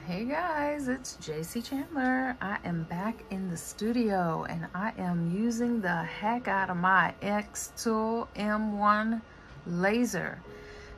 Hey guys, it's JayCee Chandler. I am back in the studio and I am using the heck out of my X-Tool M1 laser.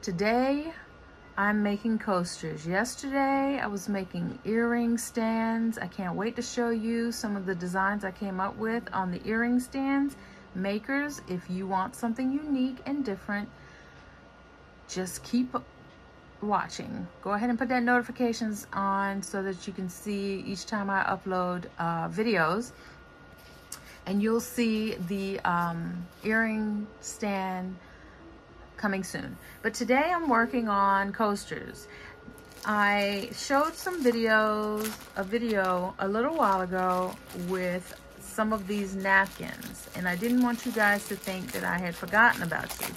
Today I'm making coasters. Yesterday I was making earring stands. I can't wait to show you some of the designs I came up with on the earring stands. Makers, if you want something unique and different, just keep watching. Go ahead and put that notifications on so that you can see each time I upload videos, and you'll see the earring stand coming soon. But today I'm working on coasters. I showed some videos, a video a little while ago with some of these napkins, and I didn't want you guys to think that I had forgotten about you.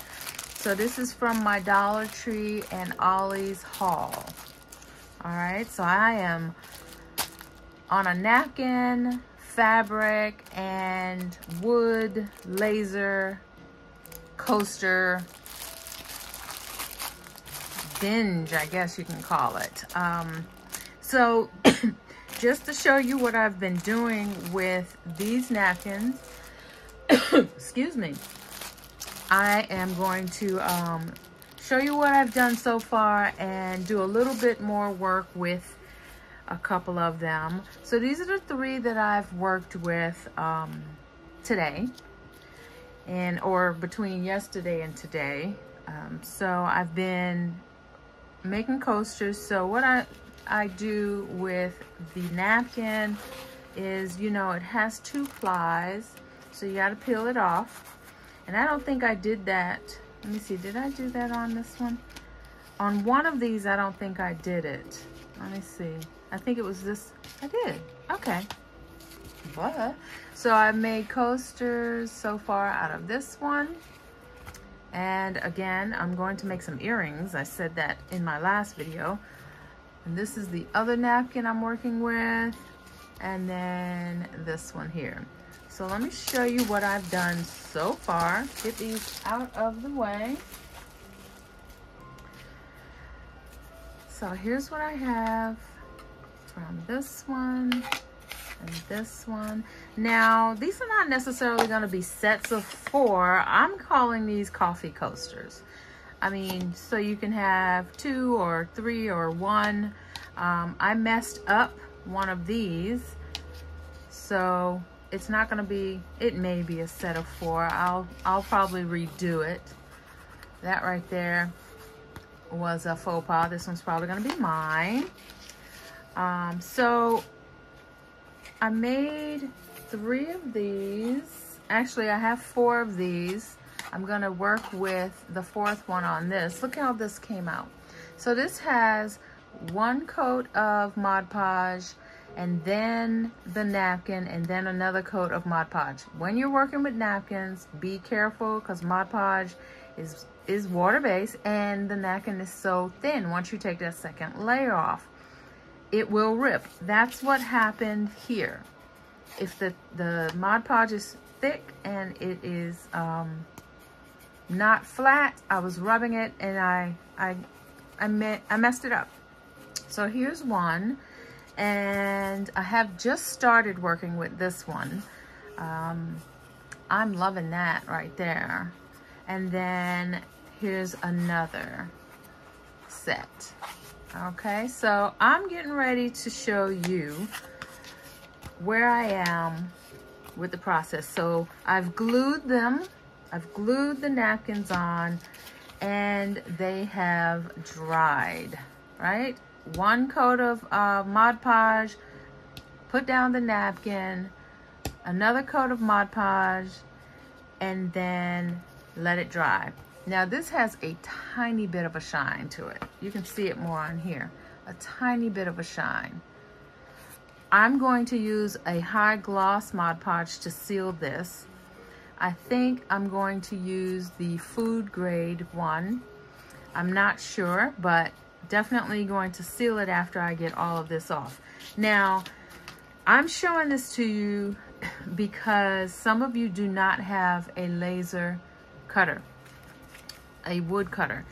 So this is from my Dollar Tree and Ollie's haul. All right, so I am on a napkin, fabric, and wood laser coaster binge, I guess you can call it. So just to show you what I've been doing with these napkins, excuse me, I am going to show you what I've done so far and do a little bit more work with a couple of them. So these are the three that I've worked with today, or between yesterday and today. So I've been making coasters. So what I do with the napkin is, you know, it has 2 plies, so you got to peel it off. And I don't think I did that. Let me see, did I do that on this one? On one of these, I don't think I did it. Let me see. I think it was this. I did. Okay. But, so I made coasters so far out of this one. And again, I'm going to make some earrings. I said that in my last video. And this is the other napkin I'm working with. And then this one here. So let me show you what I've done so far. Get these out of the way. So here's what I have from this one and this one. Now, these are not necessarily going to be sets of 4. I'm calling these coffee coasters. I mean, so you can have 2 or 3 or 1. I messed up one of these, so it's not going to be, it may be a set of 4. I'll probably redo it. That right there was a faux pas. This one's probably going to be mine. So I made 3 of these. Actually, I have 4 of these. I'm going to work with the 4th one on this. Look how this came out. So this has 1 coat of Mod Podge, and then the napkin, and then another coat of Mod Podge. When you're working with napkins, be careful, because Mod Podge is water-based, and the napkin is so thin. Once you take that 2nd layer off, it will rip. That's what happened here. If the Mod Podge is thick and it is not flat, I was rubbing it and I messed it up. So here's one. And I have just started working with this one. I'm loving that right there. And then here's another set. Okay, so I'm getting ready to show you where I am with the process. So I've glued them. I've glued the napkins on, and they have dried, right? 1 coat of Mod Podge, put down the napkin, another coat of Mod Podge, and then let it dry. Now this has a tiny bit of a shine to it. You can see it more on here. A tiny bit of a shine. I'm going to use a high gloss Mod Podge to seal this. I think I'm going to use the food grade one. I'm not sure, but definitely going to seal it after I get all of this off. Now, I'm showing this to you because some of you do not have a laser cutter, a wood cutter.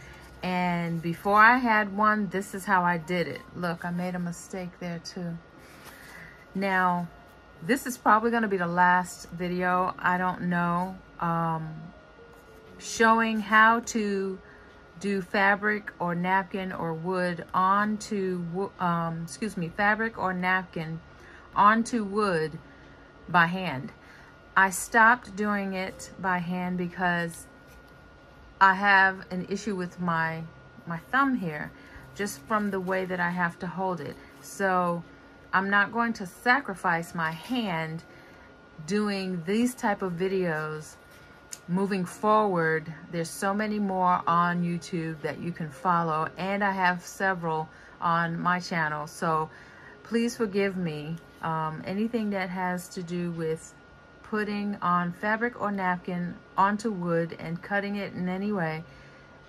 And before I had one, this is how I did it. Look, I made a mistake there too. Now, this is probably going to be the last video, I don't know, showing how to do fabric or napkin or wood onto, fabric or napkin onto wood by hand. I stopped doing it by hand because I have an issue with my thumb here, just from the way that I have to hold it. So I'm not going to sacrifice my hand doing these type of videos moving forward. There's so many more on YouTube that you can follow, and I have several on my channel. So please forgive me. Anything that has to do with putting on fabric or napkin onto wood and cutting it in any way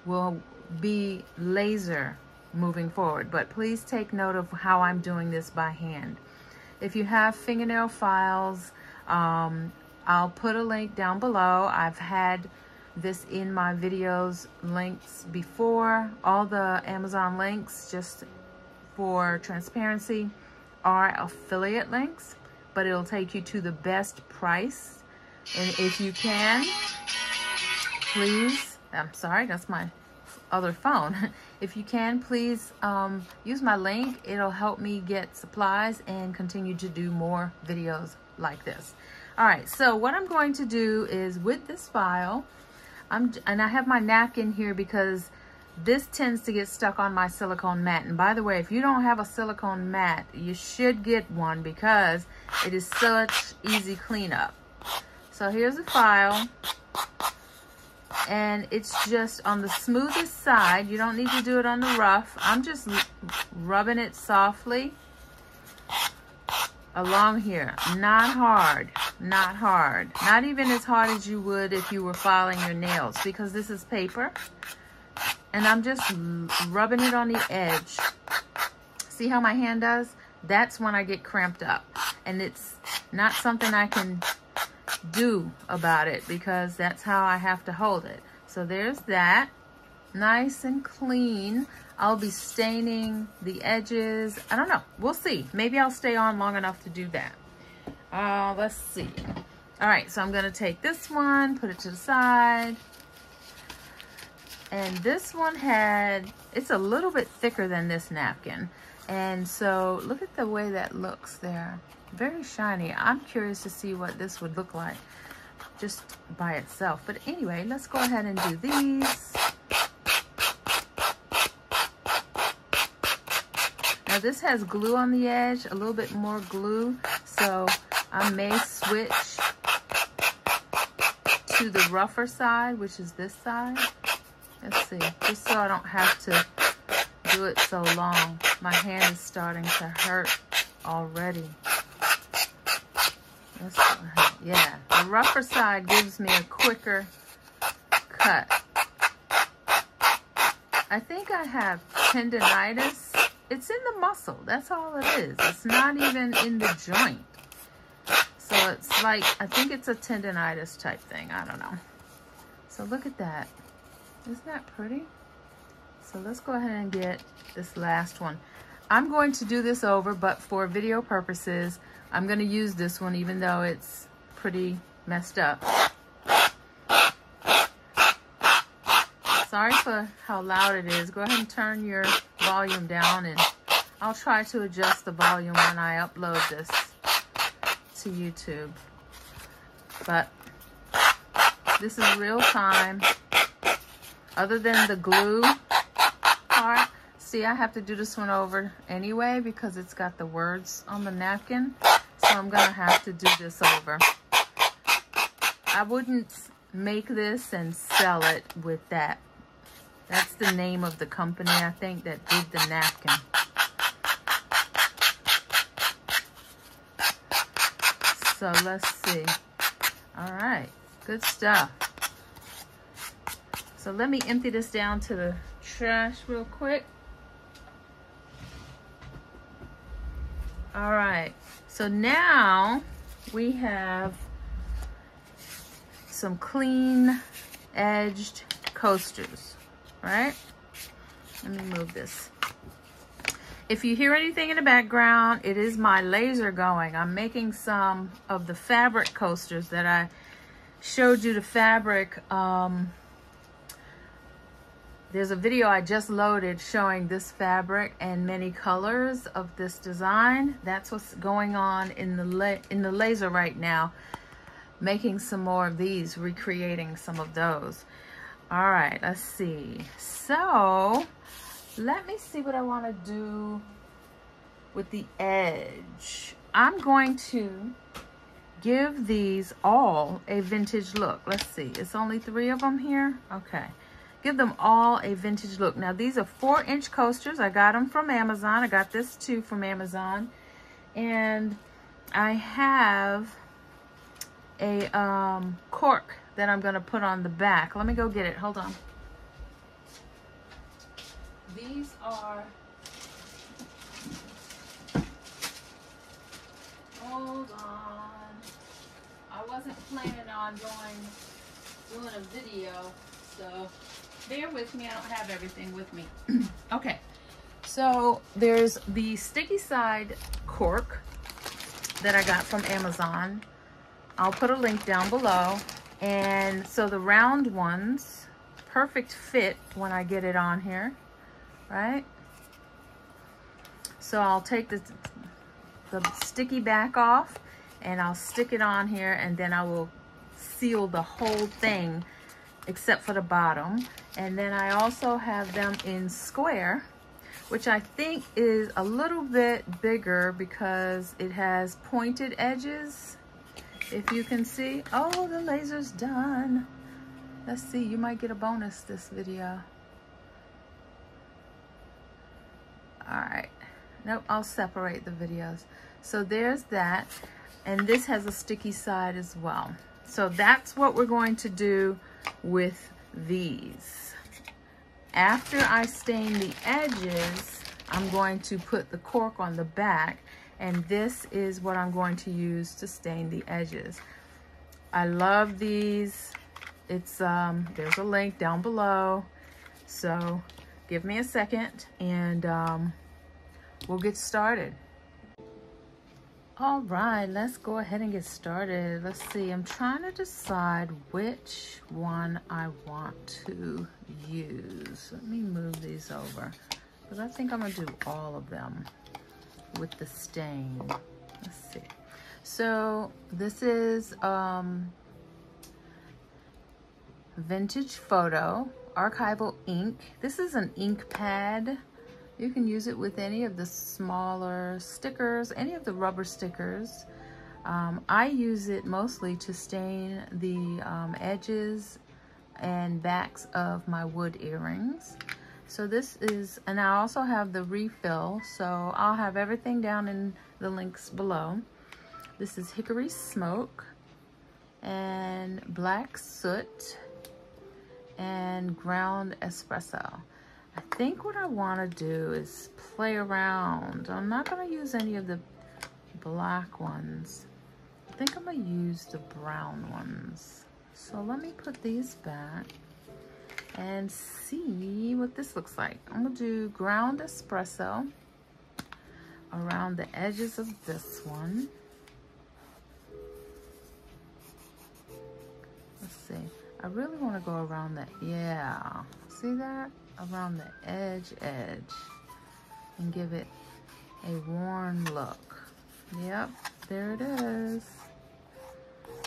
will be laser moving forward. But please take note of how I'm doing this by hand. If you have fingernail files, I'll put a link down below. I've had this in my videos links before. All the Amazon links, just for transparency, are affiliate links, but it'll take you to the best price. And if you can, please, I'm sorry, that's my other phone. If you can, please use my link. It'll help me get supplies and continue to do more videos like this. All right, so what I'm going to do is with this file, and I have my napkin here because this tends to get stuck on my silicone mat. And by the way, if you don't have a silicone mat, you should get one because it is such easy cleanup. So here's the file, and it's just on the smoothest side. You don't need to do it on the rough. I'm just rubbing it softly along here. Not hard, not hard. Not even as hard as you would if you were filing your nails, because this is paper. And I'm just rubbing it on the edge. See how my hand does? That's when I get cramped up. And it's not something I can do about it because that's how I have to hold it. So there's that. Nice and clean. I'll be staining the edges. I don't know. We'll see. Maybe I'll stay on long enough to do that. Let's see. All right, so I'm going to take this one, put it to the side. And this one it's a little bit thicker than this napkin. And so look at the way that looks there. Very shiny. I'm curious to see what this would look like just by itself. But anyway, let's go ahead and do these. Now this has glue on the edge, a little bit more glue. So I may switch to the rougher side, which is this side. Let's see, just so I don't have to do it so long. My hand is starting to hurt already. Let's go ahead. Yeah, the rougher side gives me a quicker cut. I think I have tendinitis. It's in the muscle, that's all it is. It's not even in the joint. So it's like, I think it's a tendinitis type thing, I don't know. So look at that. Isn't that pretty? So let's go ahead and get this last one. I'm going to do this over, but for video purposes, I'm going to use this one even though it's pretty messed up. Sorry for how loud it is. Go ahead and turn your volume down, and I'll try to adjust the volume when I upload this to YouTube. But this is real time. Other than the glue part, see, I have to do this one over anyway because it's got the words on the napkin. So I'm going to have to do this over. I wouldn't make this and sell it with that. That's the name of the company, I think, that did the napkin. So let's see. All right, good stuff. So let me empty this down to the trash real quick. All right, so now we have some clean edged coasters, right? Let me move this. If you hear anything in the background, it is my laser going. I'm making some of the fabric coasters that I showed you the fabric. There's a video I just loaded showing this fabric and many colors of this design. That's what's going on in the laser right now. Making some more of these, recreating some of those. All right, let's see. So let me see what I want to do with the edge. I'm going to give these all a vintage look. Let's see, it's only 3 of them here. Okay, give them all a vintage look. Now these are 4-inch coasters. I got them from Amazon. I got this too from Amazon. And I have a cork that I'm gonna put on the back. Let me go get it, hold on. These are, hold on. I wasn't planning on doing a video, so bear with me. I don't have everything with me. Okay, so there's the sticky side cork that I got from Amazon. I'll put a link down below. And so the round ones, perfect fit when I get it on here, right? So I'll take the sticky back off and I'll stick it on here, and then I will seal the whole thing except for the bottom. And then I also have them in square, which I think is a little bit bigger because it has pointed edges. If you can see, oh, the laser's done. Let's see, you might get a bonus this video. All right, nope, I'll separate the videos. So there's that, and this has a sticky side as well. So that's what we're going to do with these. After I stain the edges, I'm going to put the cork on the back, and this is what I'm going to use to stain the edges. I love these. It's there's a link down below. So give me a second and we'll get started. All right, let's go ahead and get started. Let's see, I'm trying to decide which one I want to use. Let me move these over because I think I'm gonna do all of them with the stain. Let's see. So this is Vintage Photo Archival Ink. This is an ink pad. You can use it with any of the smaller stickers, any of the rubber stickers. I use it mostly to stain the edges and backs of my wood earrings. So this is, and I also have the refill, so I'll have everything down in the links below. This is Hickory Smoke and Black Soot and Ground Espresso. I think what I want to do is play around. I'm not going to use any of the black ones. I think I'm going to use the brown ones. So let me put these back and see what this looks like. I'm gonna do Ground Espresso around the edges of this one. Let's see, I really want to go around the, yeah, see that? Around the edge and give it a worn look. Yep, there it is.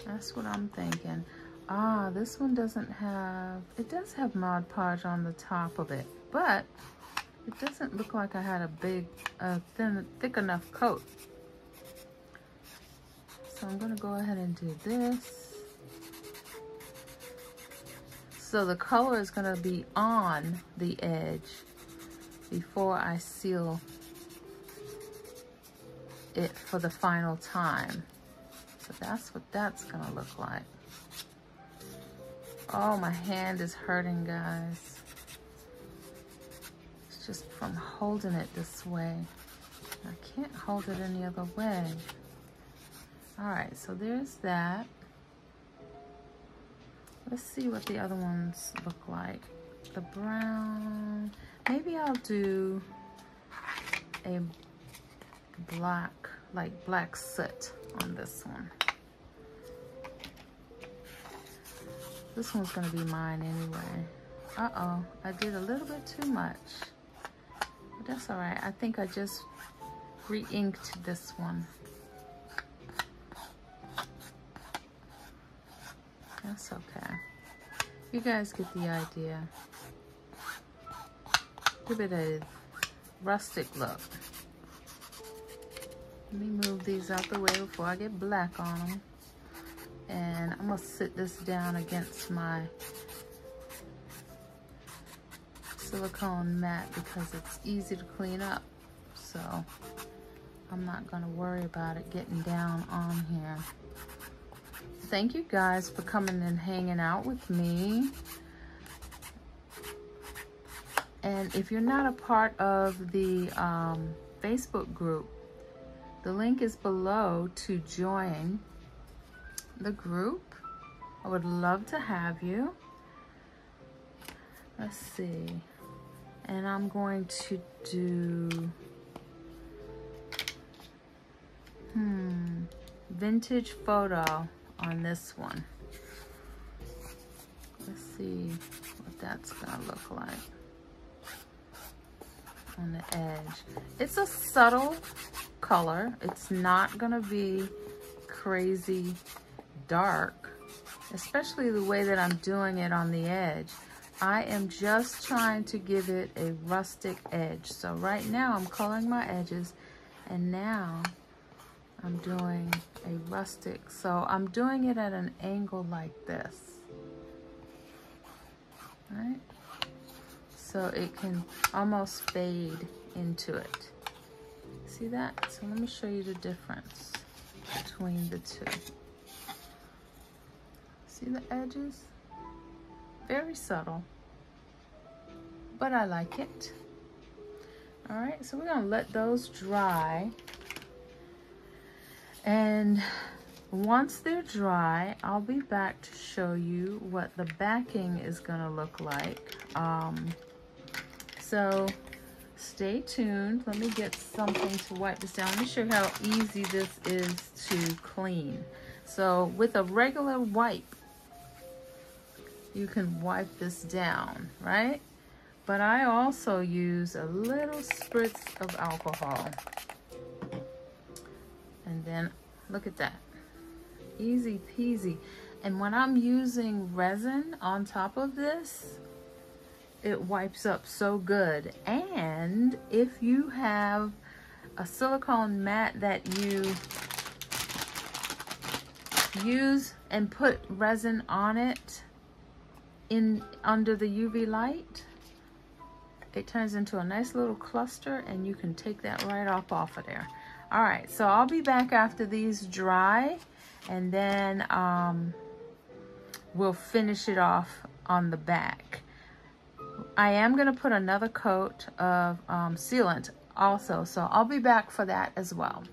That's what I'm thinking. Ah, this one doesn't have, it does have Mod Podge on the top of it, but it doesn't look like I had a big, thick enough coat. So I'm gonna go ahead and do this. So the color is gonna be on the edge before I seal it for the final time. So that's what that's gonna look like. Oh, my hand is hurting, guys. It's just from holding it this way. I can't hold it any other way. All right, so there's that. Let's see what the other ones look like. The brown. Maybe I'll do a black, like black soot on this one. This one's gonna be mine anyway. Uh-oh, I did a little bit too much. But that's all right. I think I just re-inked this one. That's okay. You guys get the idea. Give it a rustic look. Let me move these out the way before I get black on them. And I'm gonna sit this down against my silicone mat because it's easy to clean up. So I'm not gonna worry about it getting down on here. Thank you guys for coming and hanging out with me. And if you're not a part of the Facebook group, the link is below to join the group. I would love to have you. Let's see. And I'm going to do vintage photo on this one. Let's see what that's gonna look like on the edge. It's a subtle color. It's not gonna be crazy dark, especially the way that I'm doing it on the edge. I am just trying to give it a rustic edge. So right now I'm coloring my edges, and now I'm doing a rustic. So I'm doing it at an angle like this, right? So it can almost fade into it. See that? So let me show you the difference between the two. See the edges? Very subtle, but I like it. All right, so we're gonna let those dry. And once they're dry, I'll be back to show you what the backing is gonna look like. So stay tuned. Let me get something to wipe this down. Let me show you how easy this is to clean. So with a regular wipe, you can wipe this down, right? But I also use a little spritz of alcohol. And then look at that, easy peasy. And when I'm using resin on top of this, it wipes up so good. And if you have a silicone mat that you use and put resin on it under the UV light, it turns into a nice little cluster, and you can take that right off of there. All right, so I'll be back after these dry, and then we'll finish it off on the back. I am gonna put another coat of sealant also, so I'll be back for that as well.